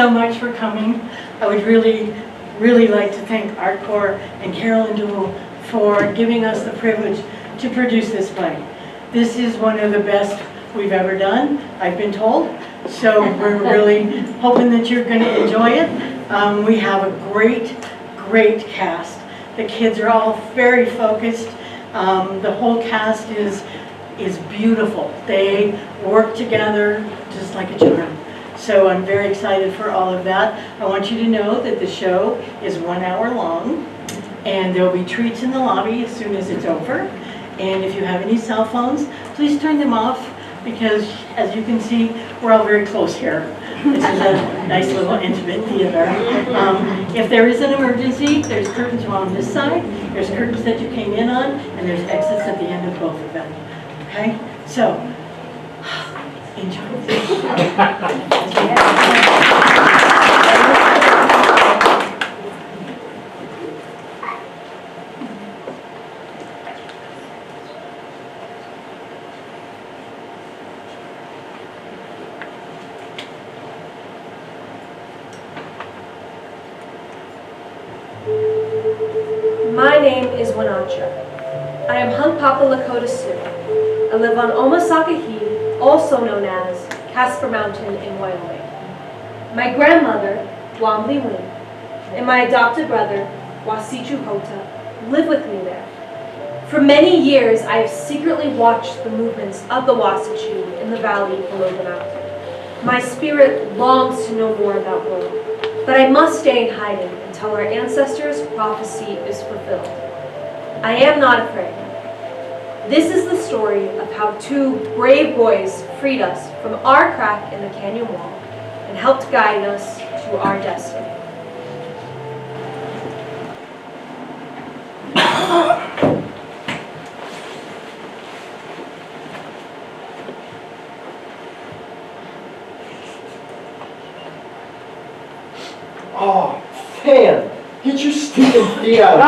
so much for coming. I would really like to thank ArtCorps and Carolyn Duell for giving us the privilege to produce this play. This is one of the best we've ever done, I've been told. So we're really hoping that you're going to enjoy it. We have a great cast. The kids are all very focused. The whole cast is beautiful. They work together just like a charm. So I'm very excited for all of that. I want you to know that the show is 1 hour long, and there'll be treats in the lobby as soon as it's over. And if you have any cell phones, please turn them off, because as you can see, we're all very close here. This is a nice little intimate theater. If there is an emergency, there's curtains on this side, there's curtains that you came in on, and there's exits at the end of both of them. Okay? So, enjoy this. My name is Wanacha. I am Hunk Papa Lakota Sioux. I live on Omasaka Heath, also known as Casper Mountain in Wyoming. My grandmother, Wambli Wing, and my adopted brother, Wasichu Hota, live with me there. For many years, I have secretly watched the movements of the Wasichu in the valley below the mountain. My spirit longs to know more about Rome, but I must stay in hiding until our ancestors' prophecy is fulfilled. I am not afraid. This is the story of how 2 brave boys freed us from our crack in the canyon wall and helped guide us to our destiny. Oh, man! Get your stupid feet out.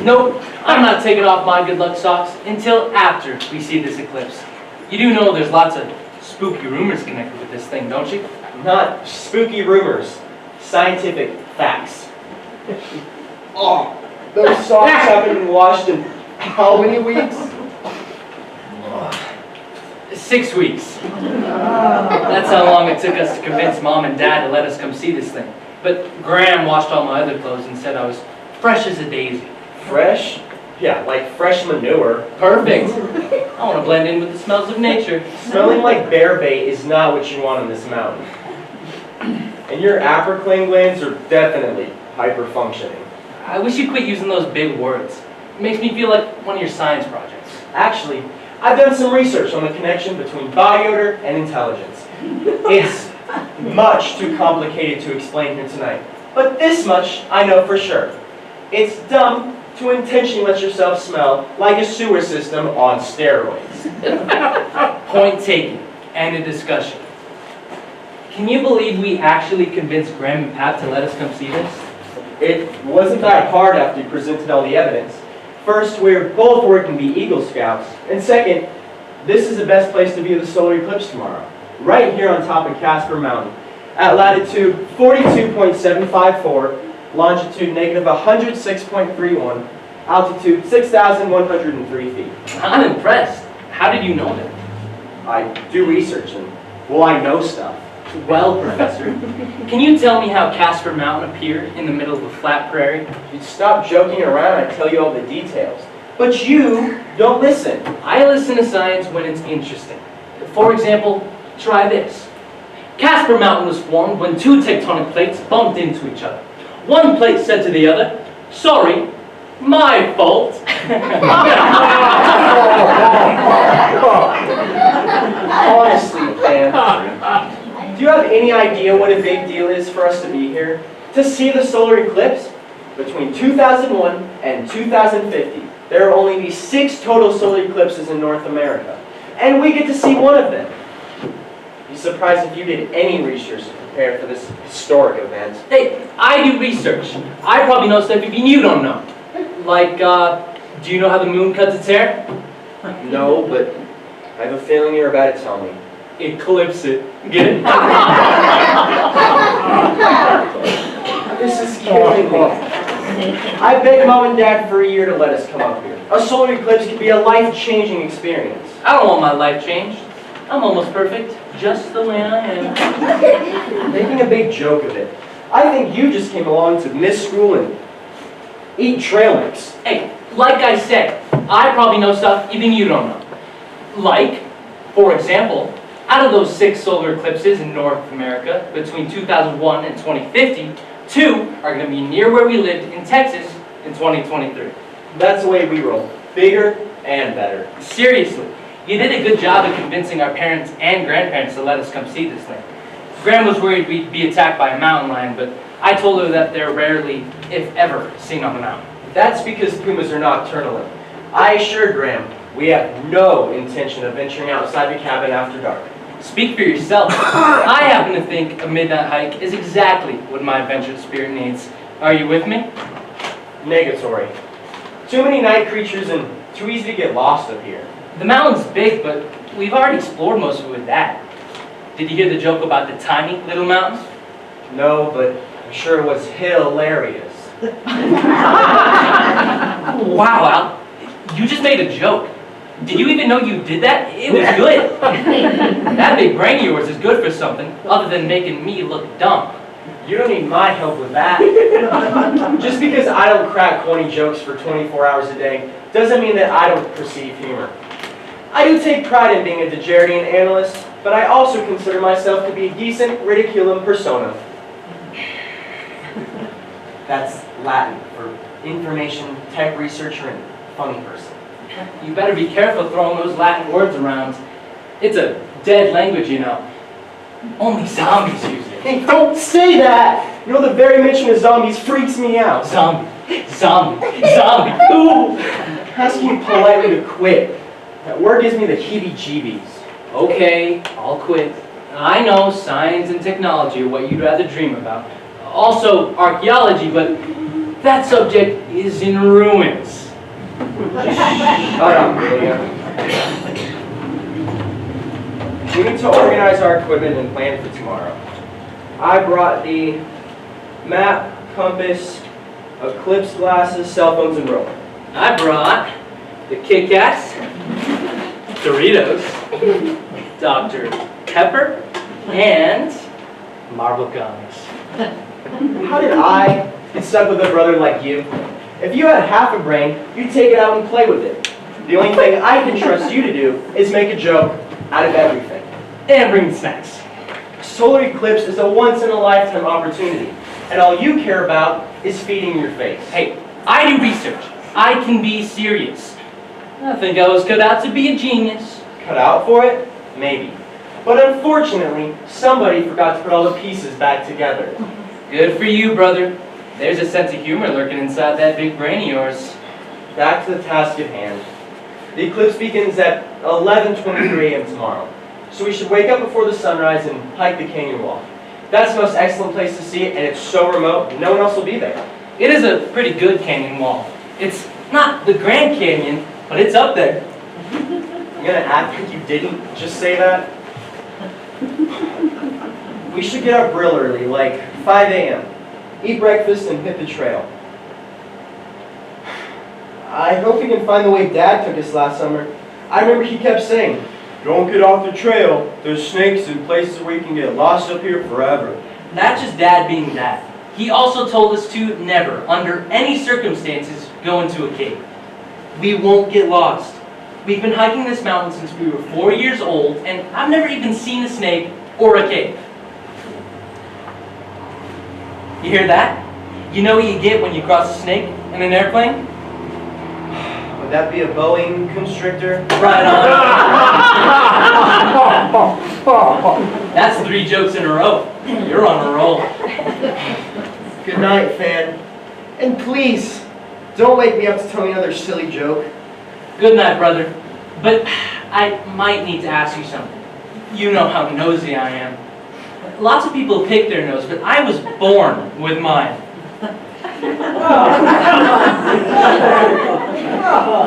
Nope, I'm not taking off my good luck socks until after we see this eclipse. You do know there's lots of spooky rumors connected with this thing, don't you? Not spooky rumors. Scientific facts. Oh, those socks haven't been washed in how many weeks? 6 weeks. That's how long it took us to convince Mom and Dad to let us come see this thing. But Graham washed all my other clothes and said I was fresh as a daisy. Fresh? Yeah, like fresh manure. Perfect. I want to blend in with the smells of nature. Smelling like bear bait is not what you want on this mountain. And your apricot glands are definitely hyper-functioning. I wish you'd quit using those big words. It makes me feel like one of your science projects. Actually, I've done some research on the connection between body odor and intelligence. It's much too complicated to explain here tonight, but this much I know for sure. It's dumb to intentionally let yourself smell like a sewer system on steroids. Point taken. End of discussion. Can you believe we actually convinced Graham and Pat to let us come see this? It wasn't that hard after you presented all the evidence. First, we're both working to be Eagle Scouts, and second, this is the best place to view the solar eclipse tomorrow, right here on top of Casper Mountain, at latitude 42.754, longitude -106.31, altitude 6,103 feet. I'm impressed. How did you know that? I do research and, well, I know stuff. Well, Professor, can you tell me how Casper Mountain appeared in the middle of a flat prairie? If you'd stop joking around, I'd tell you all the details. But you don't listen. I listen to science when it's interesting. For example, try this. Casper Mountain was formed when 2 tectonic plates bumped into each other. One plate said to the other, "Sorry, my fault." Honestly, Dan, do you have any idea what a big deal is for us to be here? To see the solar eclipse? Between 2001 and 2050, there will only be 6 total solar eclipses in North America. And we get to see one of them. Be surprised if you did any research to prepare for this historic event. Hey, I do research. I probably know stuff even you don't know. Like, do you know how the moon cuts its hair? No, but I have a feeling you're about to tell me. Eclipse it. Get it? I begged Mom and Dad for a year to let us come up here. A solar eclipse could be a life-changing experience. I don't want my life changed. I'm almost perfect, just the way I am. Making a big joke of it. I think you just came along to miss school and eat trail mix. Hey, like I said, I probably know stuff even you don't know. Like, for example, out of those 6 solar eclipses in North America between 2001 and 2050, 2 are going to be near where we lived in Texas in 2023. That's the way we roll. Bigger and better. Seriously, you did a good job of convincing our parents and grandparents to let us come see this thing. Gran was worried we'd be attacked by a mountain lion, but I told her that they're rarely, if ever, seen on the mountain. That's because pumas are nocturnal. I assured Graham we have no intention of venturing outside the cabin after dark. Speak for yourself. I happen to think a midnight hike is exactly what my adventurous spirit needs. Are you with me? Negatory. Too many night creatures and too easy to get lost up here. The mountain's big, but we've already explored most of it with Dad. Did you hear the joke about the tiny little mountains? No, but I'm sure it was hilarious. Wow, Al. You just made a joke. Did you even know you did that? It was good. That big brain of yours is good for something other than making me look dumb. You don't need my help with that. Just because I don't crack corny jokes for 24 hours a day doesn't mean that I don't perceive humor. I do take pride in being a Degerdian analyst, but I also consider myself to be a decent ridiculum persona. That's Latin for information tech researcher and funny person. You better be careful throwing those Latin words around. It's a dead language, you know. Only zombies use it. Hey, don't say that! You know, the very mention of zombies freaks me out. Zombie, zombie, zombie. Ooh! Asking you politely to quit. That word gives me the heebie-jeebies. Okay, I'll quit. I know science and technology are what you'd rather dream about. Also, archaeology, but that subject is in ruins. Shut up, William. We need to organize our equipment and plan for tomorrow. I brought the map, compass, eclipse glasses, cell phones, and rope. I brought the Kit Kats, Doritos, Dr. Pepper, and marble gums. How did I get stuck with a brother like you? If you had half a brain, you'd take it out and play with it. The only thing I can trust you to do is make a joke out of everything. And bring snacks. Solar eclipse is a once-in-a-lifetime opportunity, and all you care about is feeding your face. Hey, I do research. I can be serious. I think I was cut out to be a genius. Cut out for it? Maybe. But unfortunately, somebody forgot to put all the pieces back together. Good for you, brother. There's a sense of humor lurking inside that big brain of yours. Back to the task at hand. The eclipse begins at 11:23 a.m. tomorrow, so we should wake up before the sunrise and hike the canyon wall. That's the most excellent place to see it, and it's so remote, no one else will be there. It is a pretty good canyon wall. It's not the Grand Canyon, but it's up there. You're gonna act like you didn't just say that? We should get up real early, like 5 a.m. Eat breakfast and hit the trail. I hope we can find the way Dad took us last summer. I remember he kept saying, "Don't get off the trail. There's snakes and places where you can get lost up here forever." Not just Dad being Dad. He also told us to never, under any circumstances, go into a cave. We won't get lost. We've been hiking this mountain since we were 4 years old, and I've never even seen a snake or a cave. You hear that? You know what you get when you cross a snake in an airplane? Would that be a Boeing constrictor? Right on. That's 3 jokes in a row. You're on a roll. Good night, fan. And please, don't wake me up to tell me another silly joke. Good night, brother. But I might need to ask you something. You know how nosy I am. Lots of people pick their nose, but I was born with mine.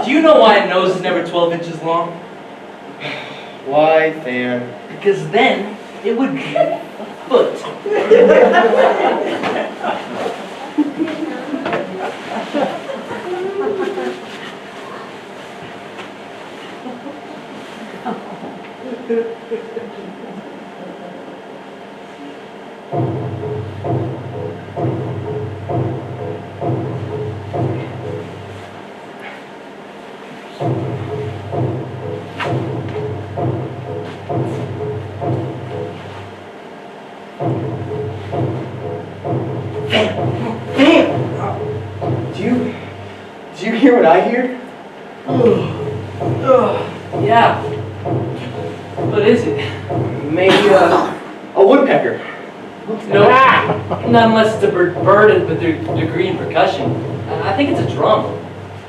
Do you know why a nose is never 12 inches long? Why, fan? Because then it would be a foot. hear what I hear? Yeah. What is it? Maybe a woodpecker. No, not unless it's a bird with their degree in percussion. I think it's a drum.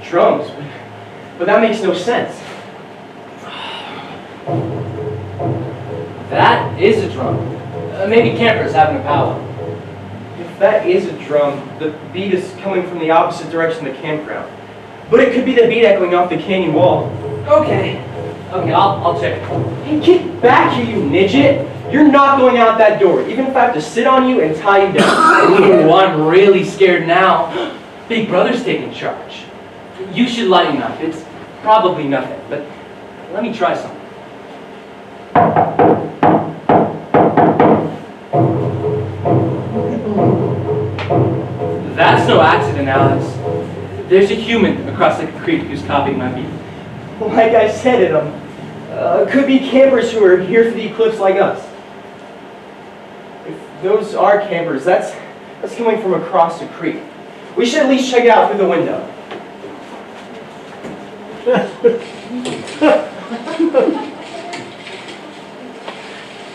Drums? But that makes no sense. That is a drum. Maybe Camper's having a powwow. If that is a drum, the beat is coming from the opposite direction of the campground. But it could be the beat echoing off the canyon wall. Okay, I'll check it. Hey, get back here, you midget! You're not going out that door, even if I have to sit on you and tie you down. Ooh, I'm really scared now. Big Brother's taking charge. You should lighten up. It's probably nothing, but let me try something. That's no accident, Alex. There's a human across the creek who's copying my beat. Like I said, it could be campers who are here for the eclipse like us. If those are campers, that's coming from across the creek. We should at least check it out through the window.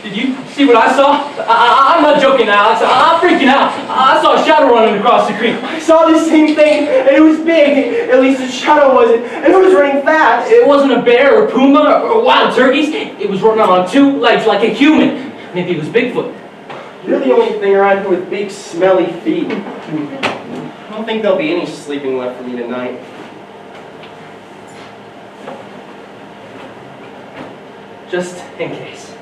Did you see what I saw? I'm not joking, Alex. I'm freaking out. I saw a shadow running across the creek. I saw the same thing, and it was big. At least the shadow wasn't, and it was running fast. It wasn't a bear or puma or wild turkeys. It was running on two legs like a human. Maybe it was Bigfoot. You're the only thing around here with big, smelly feet. I don't think there'll be any sleeping left for me tonight. Just in case.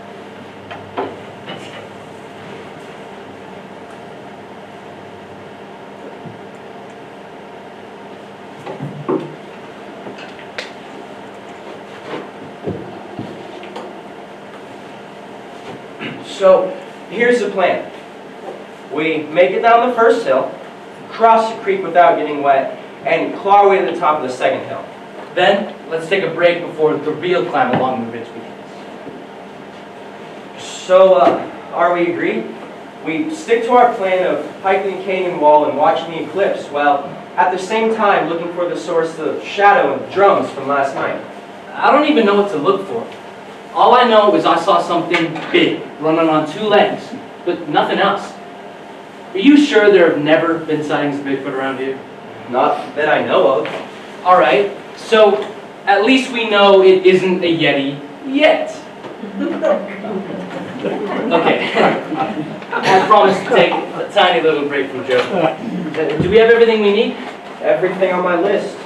So, here's the plan. We make it down the first hill, cross the creek without getting wet, and claw our way to the top of the second hill. Then, let's take a break before the real climb along the ridge begins. So, are we agreed? We stick to our plan of hiking the canyon wall and watching the eclipse, while at the same time looking for the source of the shadow and drums from last night. I don't even know what to look for. All I know is I saw something big running on two legs, but nothing else. Are you sure there have never been sightings of Bigfoot around here? Not that I know of. All right, so at least we know it isn't a Yeti yet. Okay, I promise to take a tiny little break from Joe. Do we have everything we need? Everything on my list.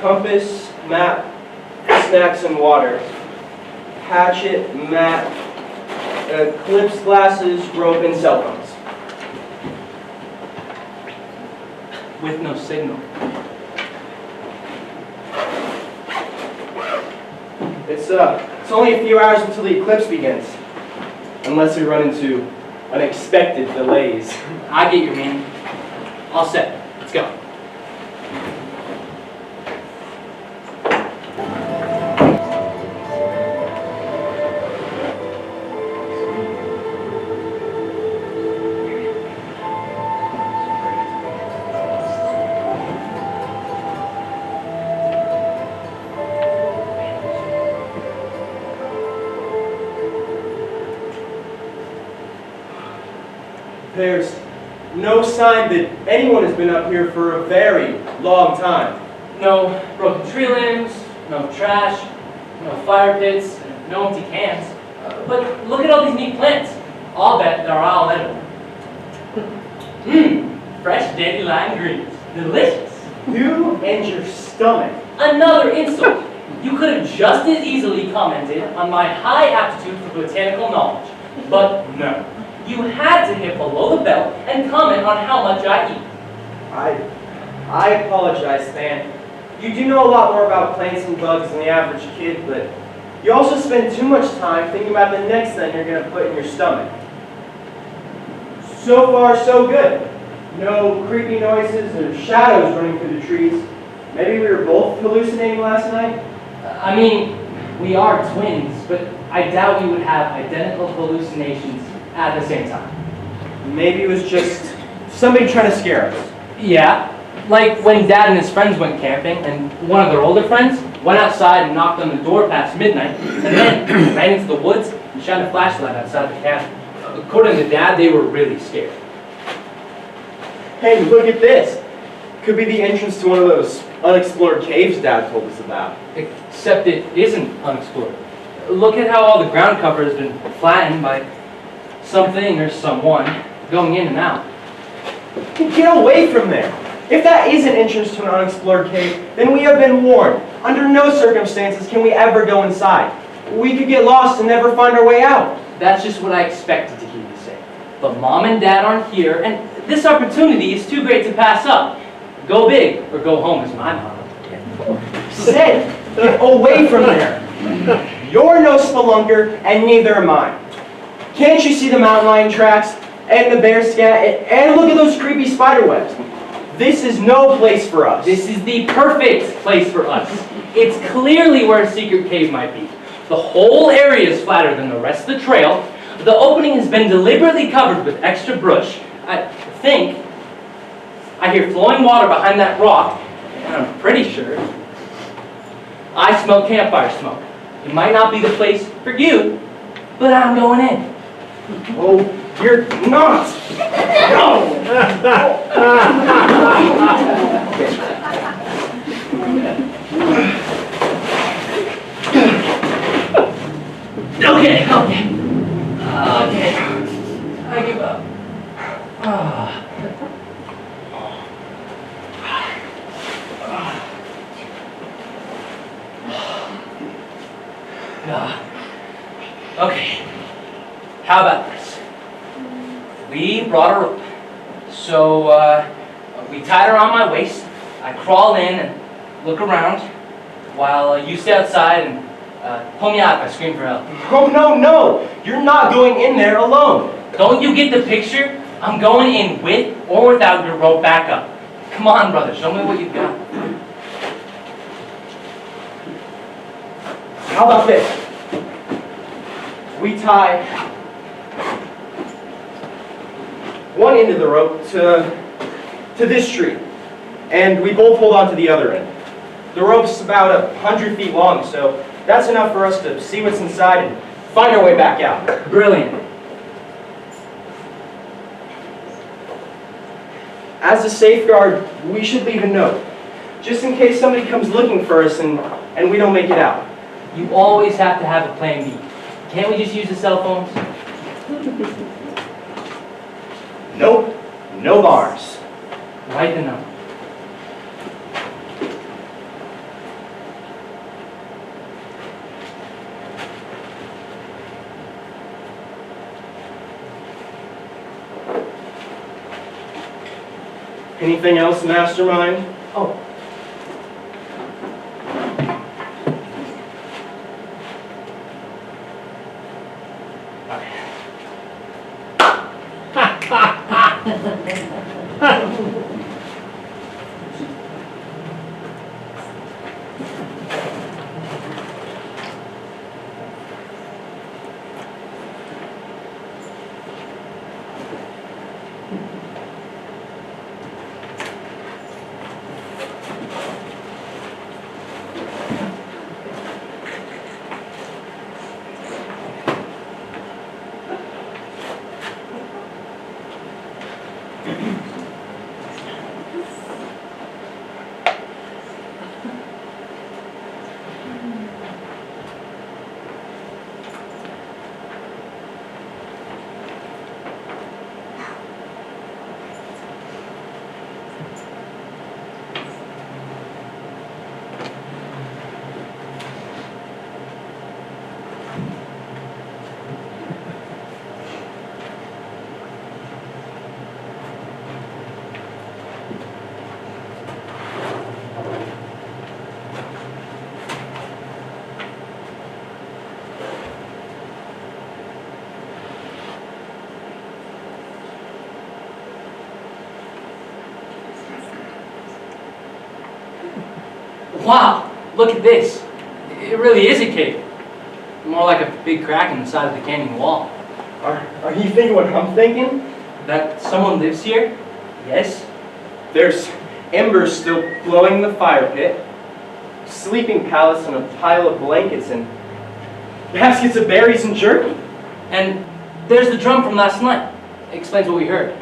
Compass, map, snacks, and water. Hatchet, mat, eclipse glasses, rope, and cell phones. With no signal. It's only a few hours until the eclipse begins. Unless we run into unexpected delays. I get your meaning. All set. Let's go. There's no sign that anyone has been up here for a very long time. No broken tree limbs, no trash, no fire pits, no empty cans. But look at all these neat plants. I'll bet they're all edible. Fresh dandelion greens. Delicious. You and your stomach. Another insult. You could have just as easily commented on my high aptitude for botanical knowledge. But no. You had to hit below the belt and comment on how much I eat. I apologize, Stan. You do know a lot more about plants and bugs than the average kid, but you also spend too much time thinking about the next thing you're going to put in your stomach. So far, so good. No creepy noises or shadows running through the trees. Maybe we were both hallucinating last night? I mean, we are twins, but I doubt we would have identical hallucinations at the same time. Maybe it was just somebody trying to scare us. Yeah, Like when Dad and his friends went camping, and one of their older friends went outside and knocked on the door past midnight, and then ran into the woods and shined a flashlight outside the cabin. According to Dad, they were really scared. Hey, look at this. Could be the entrance to one of those unexplored caves Dad told us about. Except it isn't unexplored. Look at how all the ground cover has been flattened by something or someone going in and out. Get away from there. If that is an entrance to an unexplored cave, then we have been warned. Under no circumstances can we ever go inside. We could get lost and never find our way out. That's just what I expected to hear you say. But Mom and Dad aren't here, and this opportunity is too great to pass up. Go big or go home is my motto. Said, get away from there. You're no spelunker, and neither am I. Can't you see the mountain lion tracks, and the bear scat, and look at those creepy spider webs? This is no place for us. This is the perfect place for us. It's clearly where a secret cave might be. The whole area is flatter than the rest of the trail. The opening has been deliberately covered with extra brush. I think I hear flowing water behind that rock, and I'm pretty sure I smell campfire smoke. It might not be the place for you, but I'm going in. Oh, you're not. No. Okay. I give up. Okay. How about this? We brought a rope. So we tied her around my waist. I crawl in and look around while you stay outside and pull me out if I scream for help. Oh, no. You're not going in there alone. Don't you get the picture? I'm going in with or without your rope backup. Come on, brother, show me what you've got. How about this? We tie one end of the rope to this tree, and we both hold on to the other end. The rope's about 100 feet long, so that's enough for us to see what's inside and find our way back out. Brilliant. As a safeguard, we should leave a note, just in case somebody comes looking for us and we don't make it out. You always have to have a plan B. Can't we just use the cell phones? Nope, no bars. Write the number. Anything else, Mastermind? Oh. Wow, look at this. It really is a cave. More like a big crack in the side of the canyon wall. Are you thinking what I'm thinking? That someone lives here? Yes. There's embers still glowing in the fire pit, sleeping palace on a pile of blankets, and baskets of berries and jerky. And there's the drum from last night. It explains what we heard.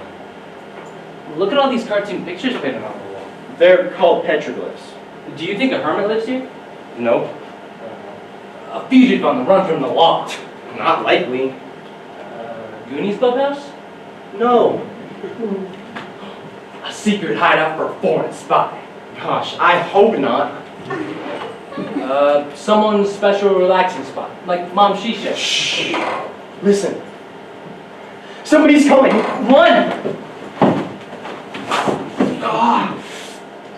Look at all these cartoon pictures painted on the wall. They're called petroglyphs. Do you think a hermit lives here? Nope, A fugitive on the run from the law? not likely. Goonies clubhouse? No. A secret hideout for a foreign spy? Gosh, I hope not. Someone's special relaxing spot, like Mom Shisha. Shh. Listen. Somebody's coming. Run! Ah,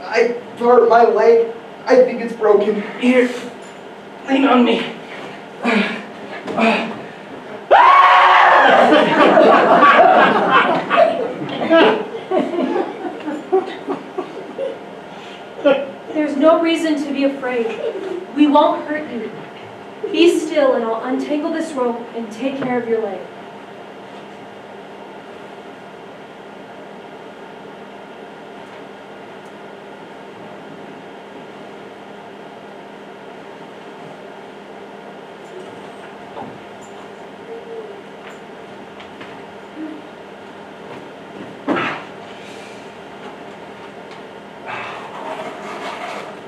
I hurt my leg. I think it's broken. Here, lean on me. There's no reason to be afraid. We won't hurt you. Be still and I'll untangle this rope and take care of your leg.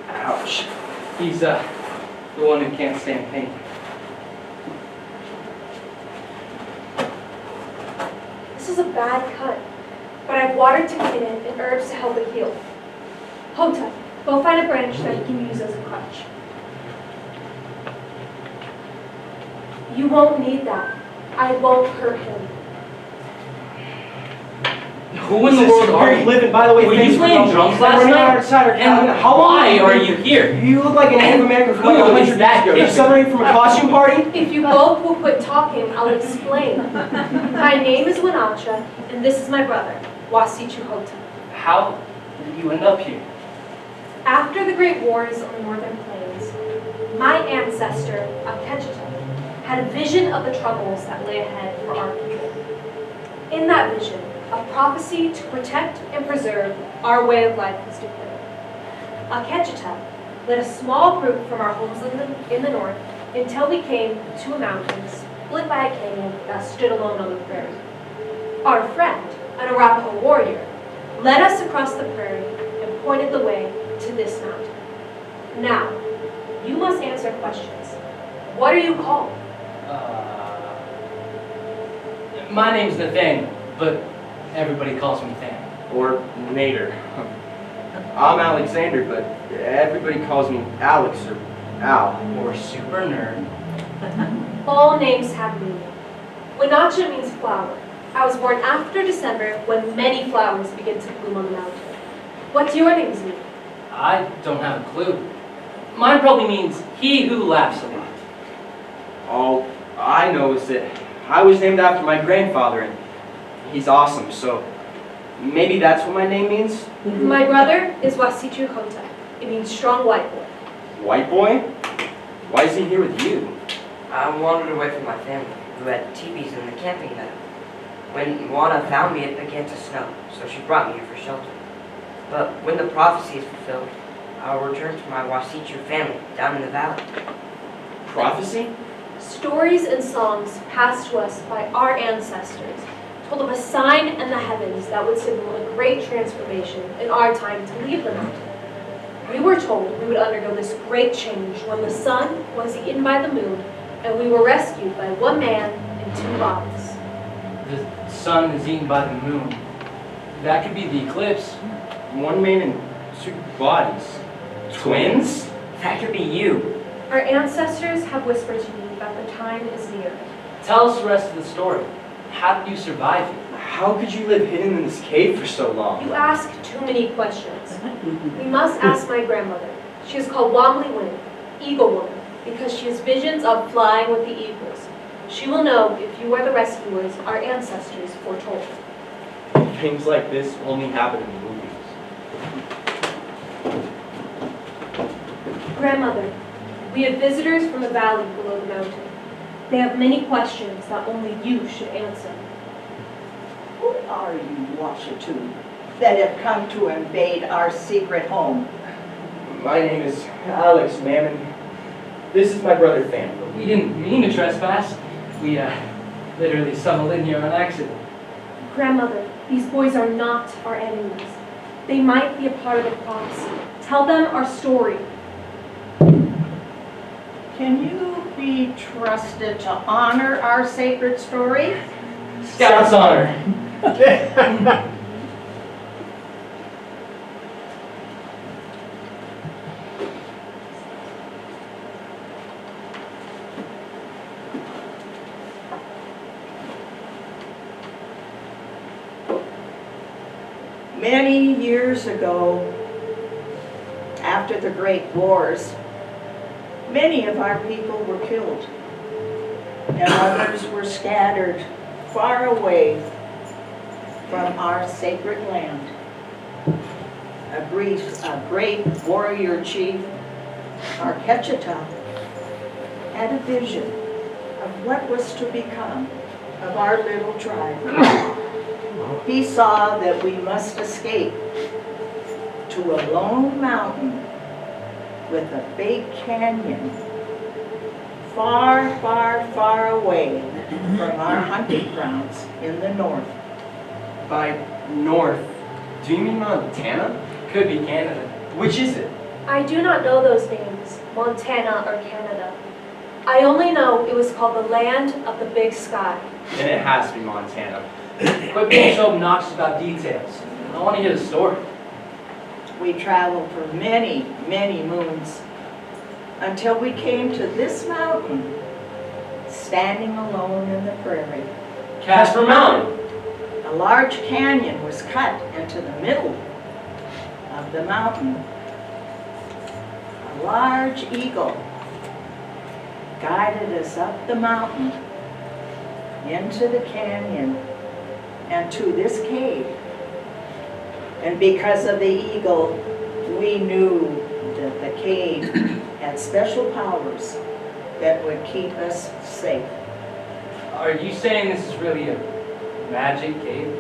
Ouch. He's the one who can't stand pain. This is a bad cut, but I've water to clean it and herbs to help it heal. Hota, go find a branch that he can use as a crutch. You won't need that. I won't hurt him. Who in the world are you? living? By the way, Were thanks you for playing helping. drums We're last running night? outside our cabin. And How long why have you are been- you here? You look like an Native American from like Who is 100 that years ago. You're kid? somebody from a costume party? If you both will quit talking, I'll explain. My name is Winacha, and this is my brother, Wasichu Hota. How did you end up here? After the Great Wars on the Northern Plains, my ancestor, Akecheta, had a vision of the troubles that lay ahead for our people. In that vision, a prophecy to protect and preserve our way of life was declared. Akecheta led a small group from our homes in the north until we came to a mountain split by a canyon that stood alone on the prairie. Our friend, an Arapaho warrior, led us across the prairie and pointed the way to this mountain. Now, you must answer questions. What are you called? My name's Nathaniel, but everybody calls me Than. Or Nader. I'm Alexander, but everybody calls me Alex or Al. Or super nerd. All names have meaning. Winacha means flower. I was born after December when many flowers begin to bloom on the mountain. What do your names mean? I don't have a clue. Mine probably means he who laughs a lot. All I know is that I was named after my grandfather, and he's awesome, so maybe that's what my name means? My brother is Wasichu Hota. It means strong white boy. White boy? Why is he here with you? I wandered away from my family, who had teepees in the camping meadow. When Moana found me, it began to snow, so she brought me here for shelter. But when the prophecy is fulfilled, I will return to my Wasichu family down in the valley. Prophecy? Stories and songs passed to us by our ancestors told of a sign in the heavens that would signal a great transformation in our time to leave the mountain. We were told we would undergo this great change when the sun was eaten by the moon and we were rescued by one man and two bodies. The sun is eaten by the moon. That could be the eclipse. One man and two bodies. Twins? That could be you. Our ancestors have whispered to me that the time is near. Tell us the rest of the story. How did you survive here? How could you live hidden in this cave for so long? You ask too many questions. We must ask my grandmother. She is called Wamli Win, Eagle Woman, because she has visions of flying with the eagles. She will know if you are the rescuers our ancestors foretold. Things like this only happen in movies. Grandmother, we have visitors from the valley below the mountain. They have many questions that only you should answer. Who are you, Washington? that have come to invade our secret home? My name is Alex, ma'am, and this is my brother, Fan. We didn't mean to trespass. We, literally stumbled in here on accident. Grandmother, these boys are not our enemies. They might be a part of the prophecy. Tell them our story. Can you be trusted to honor our sacred story? Scout's honor. Many years ago, after the Great Wars, many of our people were killed, and others were scattered far away from our sacred land. A great warrior chief, Arquecheta, had a vision of what was to become of our little tribe. He saw that we must escape to a lone mountain with a big canyon far, far, far away from our hunting grounds in the north. By north, do you mean Montana? Could be Canada. Which is it? I do not know those names, Montana or Canada. I only know it was called the land of the big sky. Then it has to be Montana. Quit being so obnoxious about details. I want to hear the story. We traveled for many, many moons until we came to this mountain, standing alone in the prairie. Casper Mountain. A large canyon was cut into the middle of the mountain. A large eagle guided us up the mountain into the canyon and to this cave. And because of the eagle, we knew that the cave had special powers that would keep us safe. Are you saying this is really a magic cave?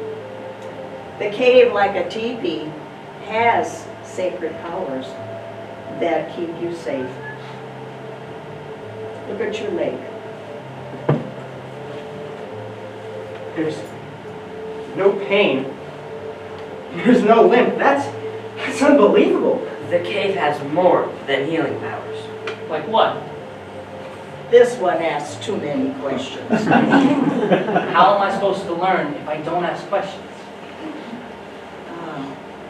The cave, like a teepee, has sacred powers that keep you safe. Look at your leg. There's no pain. There's no limp. That's unbelievable. The cave has more than healing powers. Like what? This one asks too many questions. How am I supposed to learn if I don't ask questions?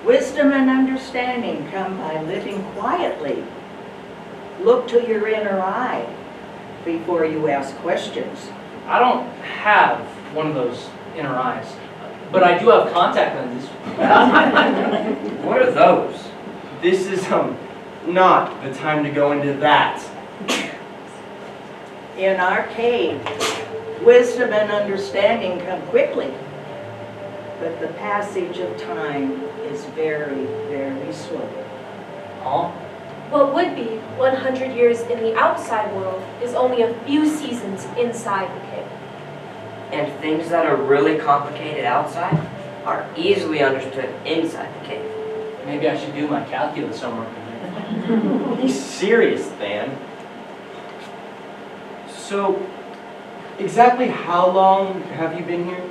Wisdom and understanding come by living quietly. Look to your inner eye before you ask questions. I don't have one of those inner eyes, but I do have contact lenses. What are those? This is, not the time to go into that. In our cave, wisdom and understanding come quickly, but the passage of time is very, very slow. Oh? What would be 100 years in the outside world is only a few seasons inside the cave. And things that are really complicated outside are easily understood inside the cave. Maybe I should do my calculus homework. Be serious, Than. So, exactly how long have you been here?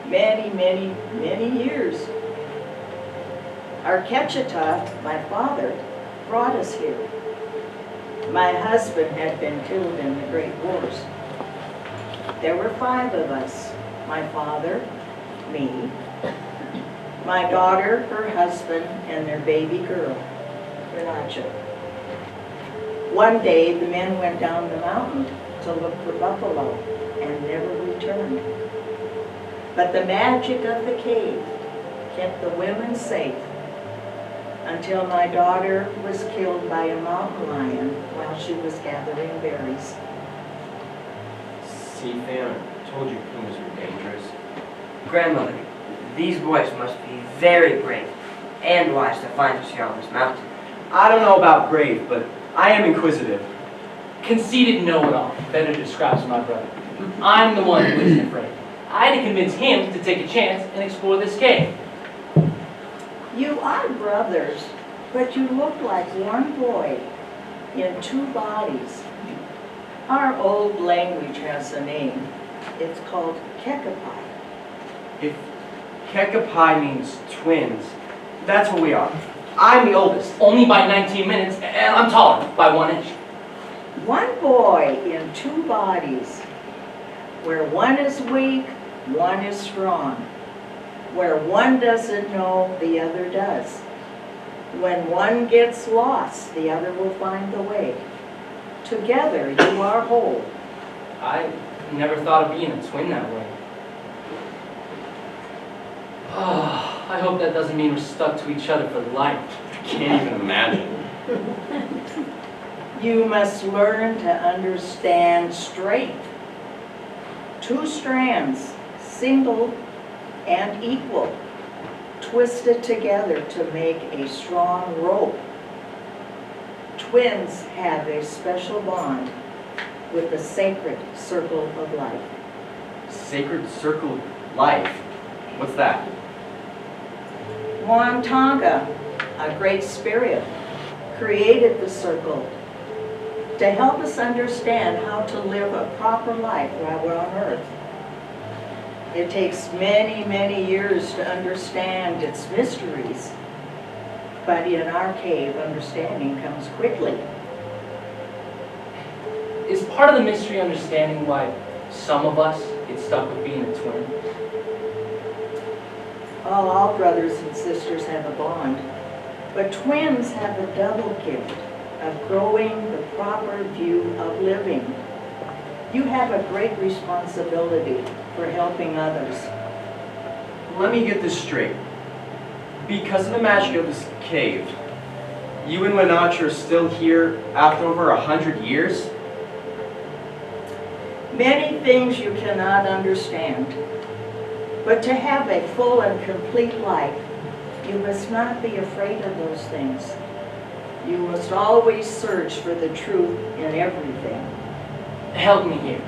Many, many, many years. Arquecheta, my father, brought us here. My husband had been killed in the Great Wars. There were 5 of us. My father, me, my daughter, her husband, and their baby girl, Renacha. One day, the men went down the mountain to look for buffalo and never returned. But the magic of the cave kept the women safe until my daughter was killed by a mountain lion while she was gathering berries. See, Than, I told you pumas were dangerous. Grandmother, these boys must be very brave and wise to find us here on this mountain. I don't know about brave, but I am inquisitive. Conceited know-it-all better describes my brother. I'm the one who isn't afraid. I had to convince him to take a chance and explore this cave. You are brothers, but you look like one boy in two bodies. Our old language has a name. It's called Kekapai. If Kekapai means twins, that's what we are. I'm the oldest. Only by 19 minutes, and I'm taller by 1 inch. One boy in two bodies. Where one is weak, one is strong. Where one doesn't know, the other does. When one gets lost, the other will find the way. Together, you are whole. I never thought of being a twin that way. Oh, I hope that doesn't mean we're stuck to each other for life. I can't even imagine. You must learn to understand strength. Two strands, single and equal, twisted together to make a strong rope. Twins have a special bond with the sacred circle of life. Sacred circle of life? What's that? Wantanga, a great spirit, created the circle to help us understand how to live a proper life while we're on earth. It takes many, many years to understand its mysteries, but in our cave, understanding comes quickly. Is part of the mystery understanding why some of us get stuck with being a twin? Oh, all brothers and sisters have a bond, but twins have a double gift of growing the proper view of living. You have a great responsibility for helping others. Let me get this straight. Because of the magic of this cave, you and Wenatch are still here after over 100 years? Many things you cannot understand, but to have a full and complete life, you must not be afraid of those things. You must always search for the truth in everything. Help me here.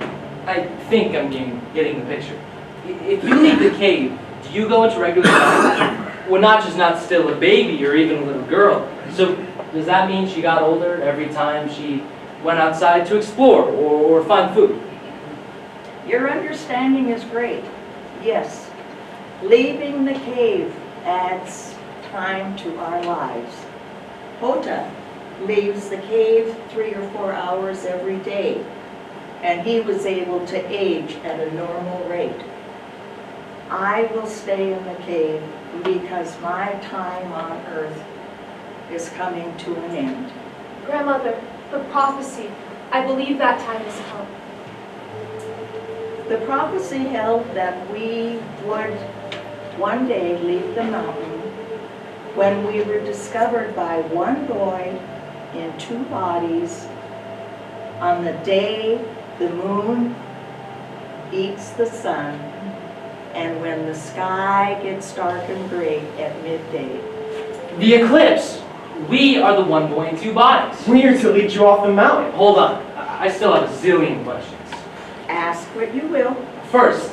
I think I'm getting the picture. If you leave the cave, do you go into regular life? Wenatch is not still a baby or even a little girl. So does that mean she got older every time she went outside to explore or find food? Your understanding is great. Yes, leaving the cave adds time to our lives. Hota leaves the cave 3 or 4 hours every day, and he was able to age at a normal rate. I will stay in the cave because my time on earth is coming to an end. Grandmother, the prophecy, I believe that time has come. The prophecy held that we would one day leave the mountain when we were discovered by one boy in two bodies on the day the moon eats the sun and when the sky gets dark and gray at midday. The eclipse. We are the one boy in two bodies. We're to lead you off the mountain. Hold on. I still have a zillion questions. Ask what you will. First,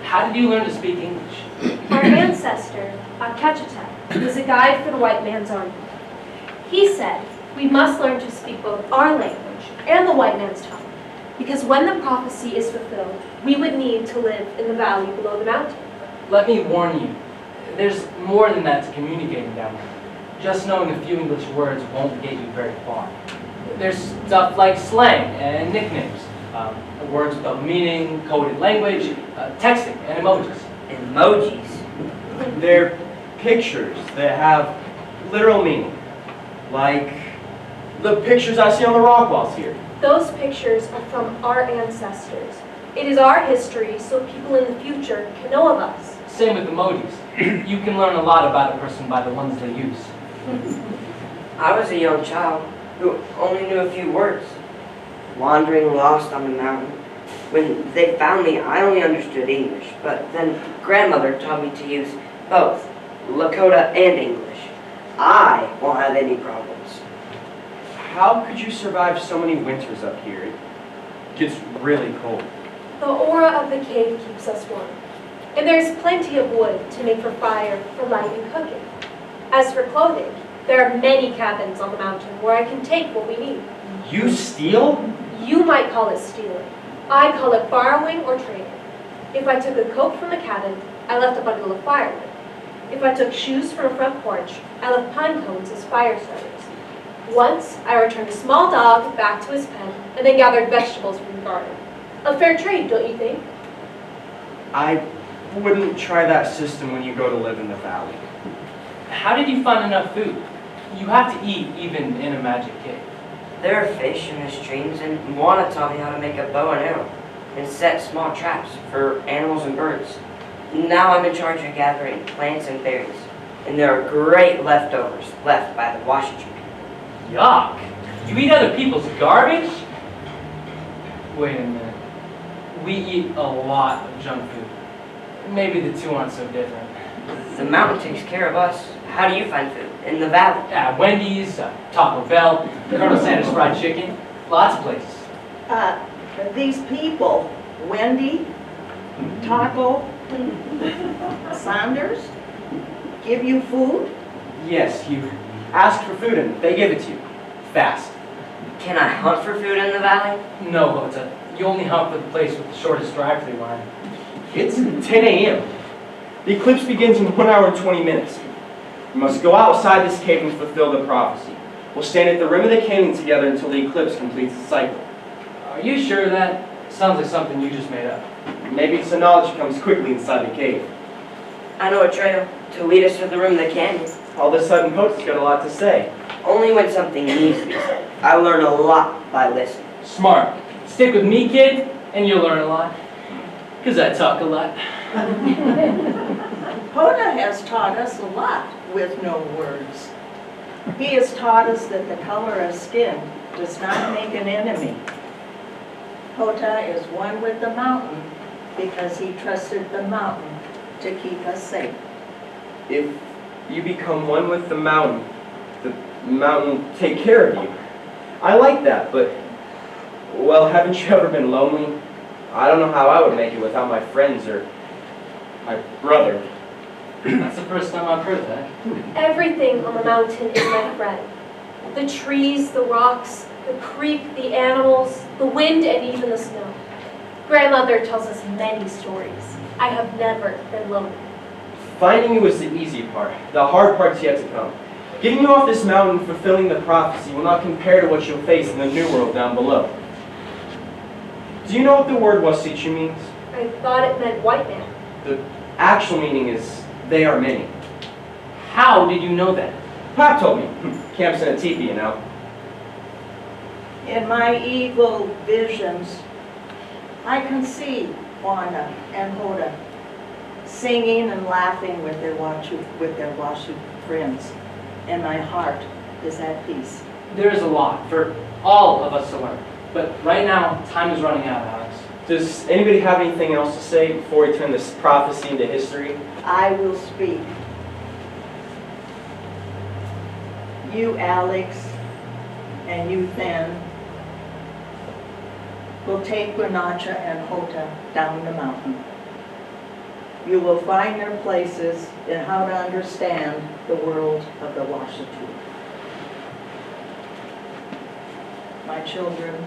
how did you learn to speak English? Our ancestor, Akachata, was a guide for the white man's army. He said we must learn to speak both our language and the white man's tongue, because when the prophecy is fulfilled, we would need to live in the valley below the mountain. Let me warn you, there's more than that to communicating down there. Just knowing a few English words won't get you very far. There's stuff like slang and nicknames, words without meaning, coded language, texting, and emojis. Emojis? They're pictures that have literal meaning. Like the pictures I see on the rock walls here. Those pictures are from our ancestors. It is our history, so people in the future can know of us. Same with emojis. You can learn a lot about a person by the ones they use. I was a young child who only knew a few words. Wandering lost on the mountain. When they found me, I only understood English, but then grandmother taught me to use both Lakota and English. I won't have any problems. How could you survive so many winters up here? It gets really cold. The aura of the cave keeps us warm. And there's plenty of wood to make for fire, for light and cooking. As for clothing, there are many cabins on the mountain where I can take what we need. You steal? You might call it stealing. I call it borrowing or trading. If I took a coat from the cabin, I left a bundle of firewood. If I took shoes from a front porch, I left pine cones as fire starters. Once, I returned a small dog back to his pen and then gathered vegetables from the garden. A fair trade, don't you think? I wouldn't try that system when you go to live in the valley. How did you find enough food? You have to eat even in a magic cave. There are fish in the streams, and Moana taught me how to make a bow and arrow and set small traps for animals and birds. Now I'm in charge of gathering plants and berries, and there are great leftovers left by the Washington people. Yuck! You eat other people's garbage? Wait a minute. We eat a lot of junk food. Maybe the two aren't so different. The mountain takes care of us. How do you find food? In the valley? Wendy's, Taco Bell, Colonel Sanders Fried Chicken, lots of places. These people, Wendy, Taco, Sanders, give you food? Yes, you ask for food and they give it to you. Fast. Can I hunt for food in the valley? No, Hota. You only hunt for the place with the shortest drive-through line. It's 10 a.m. The eclipse begins in 1 hour and 20 minutes. We must go outside this cave and fulfill the prophecy. We'll stand at the rim of the canyon together until the eclipse completes its cycle. Are you sure that sounds like something you just made up? Maybe it's the knowledge comes quickly inside the cave. I know a trail to lead us to the rim of the canyon. All of a sudden, Hota's got a lot to say. Only when something needs to be said. I learn a lot by listening. Smart. Stick with me, kid, and you'll learn a lot. Because I talk a lot. Hoda has taught us a lot with no words. He has taught us that the color of skin does not make an enemy. Hoda is one with the mountain because he trusted the mountain to keep us safe. If you become one with the mountain will take care of you. I like that, but, well, haven't you ever been lonely? I don't know how I would make it without my friends or my brother. That's the first time I've heard that. Everything on the mountain is my friend. The trees, the rocks, the creek, the animals, the wind, and even the snow. Grandmother tells us many stories. I have never been lonely. Finding you was the easy part. The hard part's yet to come. Getting you off this mountain, fulfilling the prophecy, will not compare to what you'll face in the new world down below. Do you know what the word Wasichu means? I thought it meant white man. The actual meaning is, they are many. How did you know that? Pop told me. Camps in a teepee, you know. In my eagle visions, I can see Donna and Hoda singing and laughing with their Washu friends, and my heart is at peace. There is a lot for all of us to learn. But right now, time is running out, Alex. Does anybody have anything else to say before we turn this prophecy into history? I will speak. You, Alex, and you, Then, will take Granacha and Hota down the mountain. You will find their places in how to understand the world of the Washatu. My children,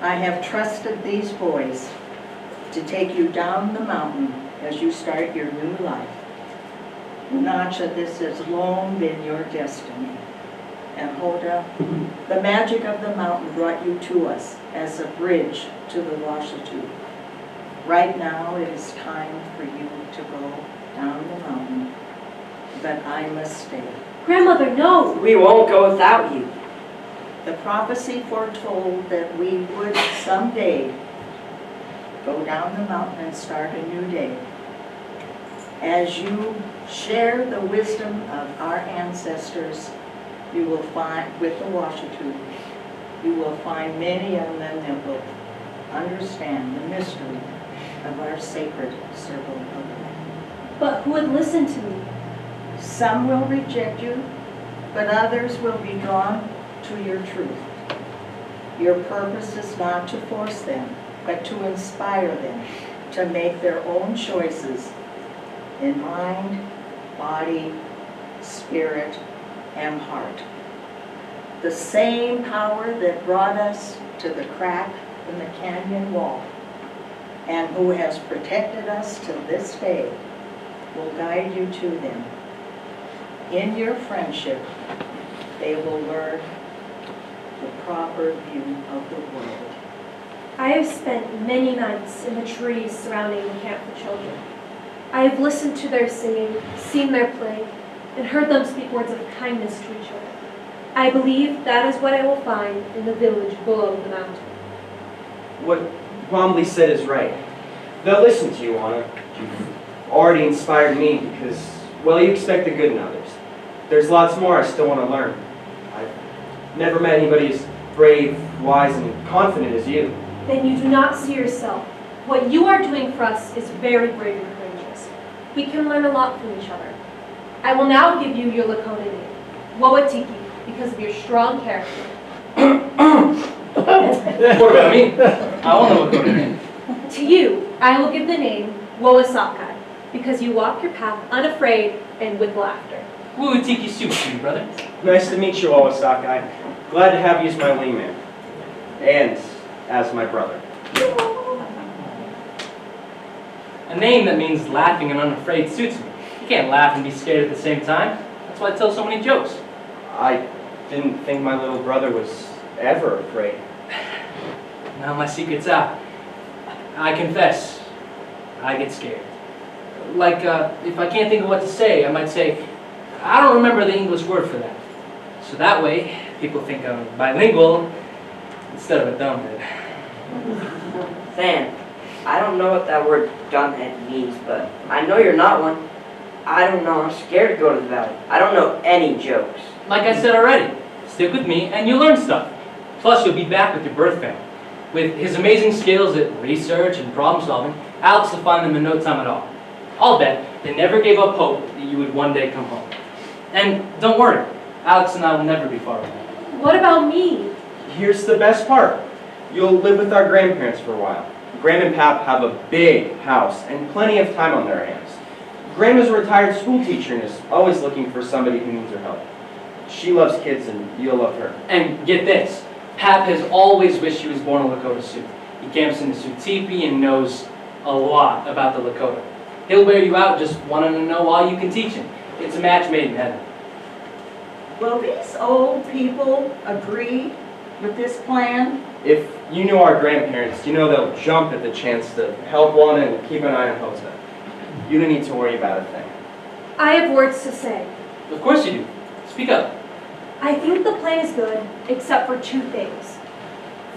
I have trusted these boys to take you down the mountain as you start your new life. Nacha, this has long been your destiny. And Hoda, the magic of the mountain brought you to us as a bridge to the Washatu. Right now it is time for you to go down the mountain, but I must stay. Grandmother, no! We won't go without you. The prophecy foretold that we would someday go down the mountain and start a new day. As you share the wisdom of our ancestors, you will find, with the Washatu, you will find many of them that will understand the mystery of our sacred circle of life. But who would listen to me? Some will reject you, but others will be drawn to your truth. Your purpose is not to force them, but to inspire them to make their own choices in mind, body, spirit, and heart. The same power that brought us to the crack in the canyon wall and who has protected us to this day will guide you to them. In your friendship, they will learn the proper view of the world. I have spent many nights in the trees surrounding the camp for children. I have listened to their singing, seen their play, and heard them speak words of kindness to each other. I believe that is what I will find in the village below the mountain. What Romley said is right. They'll listen to you, Anna. You've already inspired me because, well, you expect the good in others. There's lots more I still want to learn. I've never met anybody as brave, wise, and confident as you. Then you do not see yourself. What you are doing for us is very brave and courageous. We can learn a lot from each other. I will now give you your Lakota name, Wawatiki, because of your strong character. What about me? I want to look over it. To you, I will give the name Woasakai, because you walk your path unafraid and with laughter. Woo tiki soup to you, brother. Nice to meet you, Owasakai. Glad to have you as my wingman. And as my brother. A name that means laughing and unafraid suits me. You can't laugh and be scared at the same time. That's why I tell so many jokes. I didn't think my little brother was ever afraid. Now my secret's out. I confess, I get scared. Like, if I can't think of what to say, I might say, I don't remember the English word for that. So that way, people think I'm bilingual instead of a dumbhead. Than, I don't know what that word dumbhead means, but I know you're not one. I don't know, I'm scared to go to the valley. I don't know any jokes. Like I said already, stick with me and you'll learn stuff. Plus, you'll be back with your birth family. With his amazing skills at research and problem solving, Alex will find them in no time at all. I'll bet they never gave up hope that you would one day come home. And don't worry, Alex and I will never be far away. What about me? Here's the best part. You'll live with our grandparents for a while. Graham and Pap have a big house and plenty of time on their hands. Graham is a retired school teacher and is always looking for somebody who needs her help. She loves kids and you'll love her. And get this, Pap has always wished he was born a Lakota Sioux. He camps in the Sioux teepee and knows a lot about the Lakota. He'll wear you out just wanting to know all you can teach him. It's a match made in heaven. Will these old people agree with this plan? If you know our grandparents, you know they'll jump at the chance to help Lana and keep an eye on Jose. You don't need to worry about a thing. I have words to say. Of course you do. Speak up. I think the plan is good, except for two things.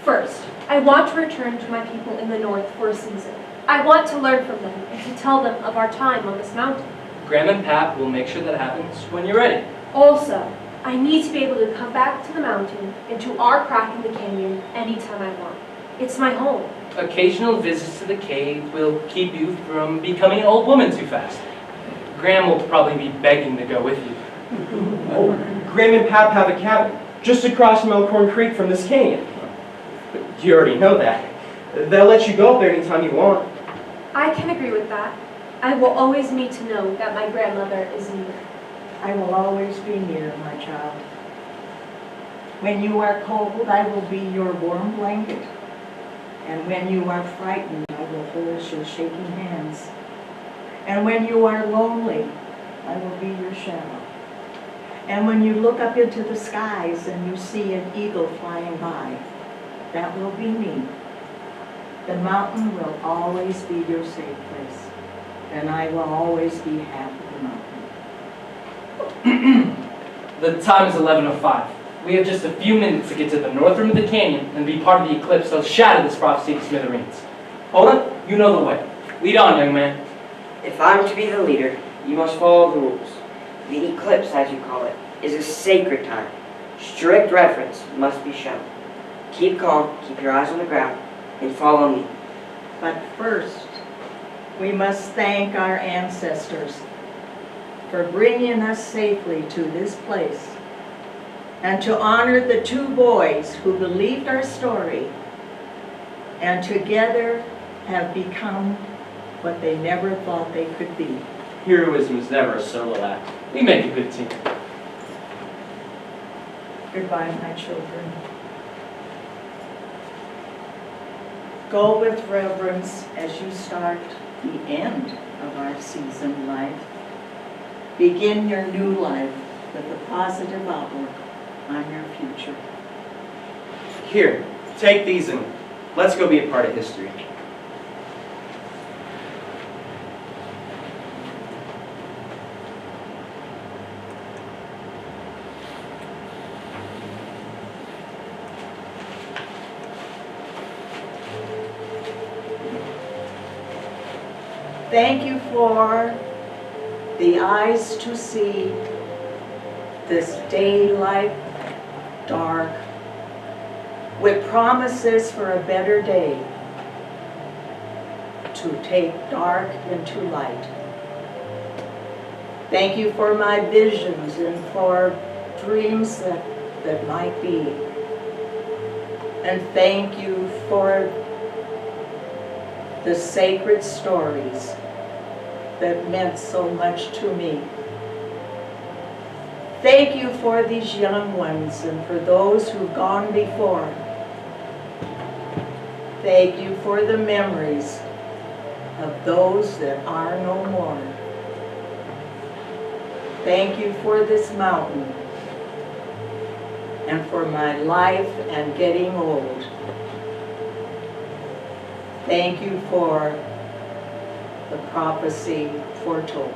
First, I want to return to my people in the north for a season. I want to learn from them and to tell them of our time on this mountain. Graham and Pap will make sure that happens when you're ready. Also, I need to be able to come back to the mountain and to our crack in the canyon anytime I want. It's my home. Occasional visits to the cave will keep you from becoming an old woman too fast. Graham will probably be begging to go with you. Oh, Graham and Pap have a cabin just across Melcorn Creek from this canyon. But you already know that. They'll let you go up there anytime you want. I can agree with that. I will always need to know that my grandmother is near. I will always be near, my child. When you are cold, I will be your warm blanket. And when you are frightened, I will hold your shaking hands. And when you are lonely, I will be your shadow. And when you look up into the skies and you see an eagle flying by, that will be me. The mountain will always be your safe place. And I will always be half of the mountain. The time is 11:05. We have just a few minutes to get to the north rim of the canyon and be part of the eclipse that'll shatter this prophecy to smithereens. Oda, you know the way. Lead on, young man. If I'm to be the leader, you must follow the rules. The eclipse, as you call it, is a sacred time. Strict reverence must be shown. Keep calm, keep your eyes on the ground, and follow me. But first, we must thank our ancestors for bringing us safely to this place, and to honor the two boys who believed our story and together have become what they never thought they could be. Heroism is never a solo act. We make a good team. Goodbye, my children. Go with reverence as you start the end of our season life. Begin your new life with a positive outlook on your future. Here, take these and let's go be a part of history. Thank you for the eyes to see this daylight dark with promises for a better day to take dark into light. Thank you for my visions and for dreams that might be. And thank you for the sacred stories that meant so much to me. Thank you for these young ones and for those who've gone before. Thank you for the memories of those that are no more. Thank you for this mountain and for my life and getting old. Thank you for the prophecy foretold.